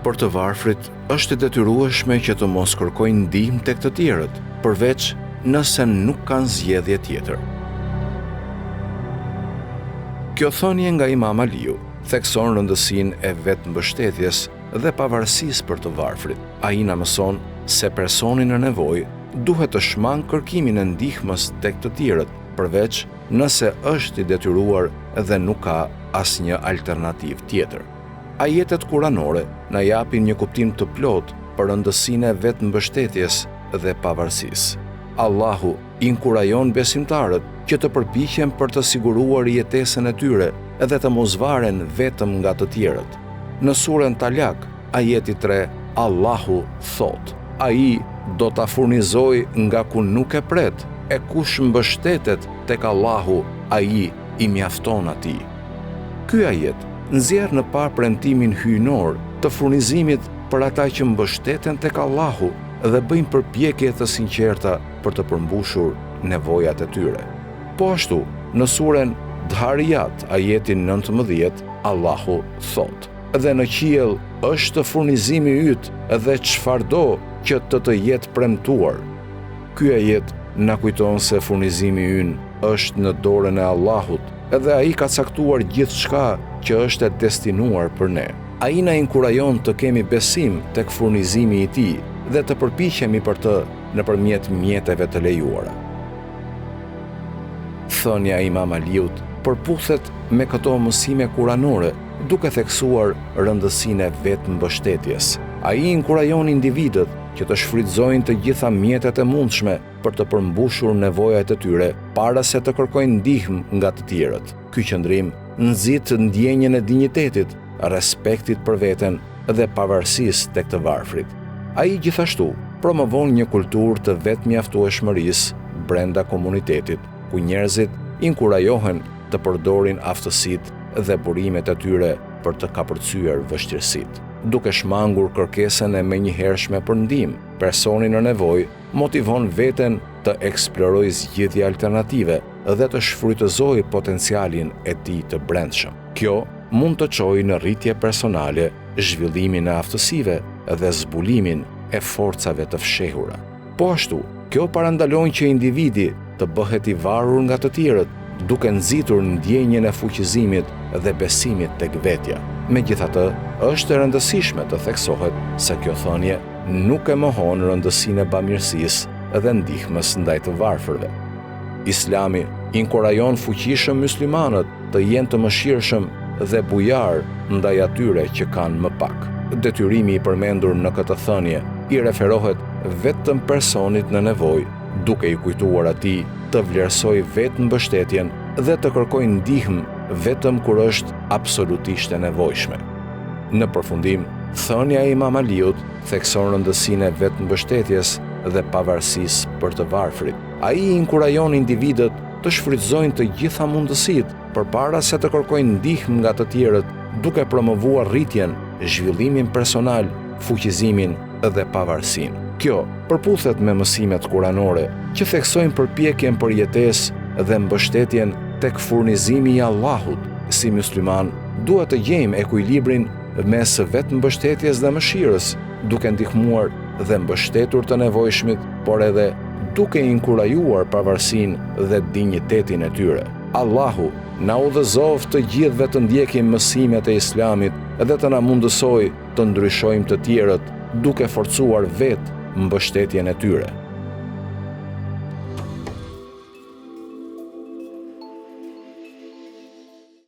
Për të varfrit është e detyrueshme që të mos kërkojnë ndihmë tek të tjerët, përveç nëse nuk kanë zgjedhje tjetër. Kjo thënie nga Imam Aliu thekson rëndësinë e vetmbështetjes dhe pavarësisë për të varfrit. Ai na mëson se personi në nevojë duhet të shmang kërkimin e ndihmës tek të tjerët, përveç nëse është i detyruar dhe nuk ka asnjë alternativë tjetër. Ajetet kuranore na japin një kuptim të plotë për rëndësinë e vetmbështetjes dhe pavarësisë. Allahu inkurajon besimtarët që të përpiqen për të siguruar jetesën e tyre dhe të mos varen vetëm nga të tjerët. Në surën Talak, ajeti 3, Allahu thot: Ai do ta furnizoj nga ku nuk e pret, e kush mbështetet tek Allahu, ai i mjafton atij. Ky ajet nxjerr në parë premtimin hyjnor të furnizimit për ata që mbështeten tek Allahu dhe bëjnë përpjekje të sinqerta për të përmbushur nevojat e tyre. Po ashtu, në surën Dhariyat, ajetin 19, Allahu thot: Dhe në qiell është furnizimi yt dhe çfarëdo që të jetë premtuar. Ky ajet na kujton se furnizimi ynë është në dorën e Allahut dhe ai ka caktuar gjithçka që është e destinuar për ne. Ai na inkurajon të kemi besim tek furnizimi i tij dhe të përpiqemi për të nëpërmjet mjeteve të lejuara. Thënia e Imam Aliut përputhet me këto mësime kuranore, duke theksuar rëndësinë e vetmbështetjes. Ai inkurajon individët që të shfrytëzojnë të gjitha mjetet e mundshme për të përmbushur nevojat e tyre para se të kërkojnë ndihmë nga të tjerët. Ky qëndrim nxit ndjenjen e dinjitetit, respektit për veten dhe pavarësisë tek të varfrit. Ai gjithashtu promovon një kulturë të vetmjaftueshmërisë brenda komunitetit, ku njerëzit inkurajohen të përdorin aftësitë dhe burimet e tyre për të kapërcyer vështirësitë. Duke shmangur kërkesën e menjëhershme për ndihmë, personi në nevojë motivon veten të eksplorojë zgjidhje alternative dhe të shfrytëzojë potencialin e tij të brendshëm. Kjo mund të çojë në rritje personale, zhvillimin e aftësive dhe zbulimin e forcave të fshehura. Po ashtu, kjo parandalon që individi të bëhet i varur nga të tjerët, duke nxitur ndjenjen e fuqizimit dhe besimit tek vetja. Megjithatë, është e rëndësishme të theksohet se kjo thënie nuk e mohon rëndësinë e bamirësisë dhe ndihmës ndaj të varfërve. Islami inkurajon fuqishëm muslimanët të jenë të mëshirshëm dhe bujar ndaj atyre që kanë më pak. Detyrimi i përmendur në këtë thënie i referohet vetëm personit në nevojë, duke i kujtuar atij të vlerësoj vetmbështetjen dhe të kërkojë ndihmë vetëm kur është absolutisht e nevojshme. Në përfundim, thënia e Imam Aliut thekson rëndësinë e vetmbështetjes dhe pavarësisë për të varfrit. Ai inkurajon individët të shfrytëzojnë të gjitha mundësitë përpara se të kërkojnë ndihmë nga të tjerët, duke promovuar rritjen, zhvillimin personal, fuqizimin dhe pavarësinë. Kjo përputhet me mësimet kuranore që theksojnë përpjekjen për jetesë dhe mbështetjen tek furnizimi i Allahut. Si musliman, duhet të gjejmë ekuilibrin mes vetmbështetjes dhe mëshirës, duke ndihmuar dhe mbështetur të nevojshmit, por edhe duke inkurajuar pavarësinë dhe dinjitetin e tyre. Allahu na udhëzoft të gjithëve të ndjekim mësimet e Islamit dhe të na mundësoj të ndryshojmë të tjerët, duke forcuar vetë mbështetjen e tyre.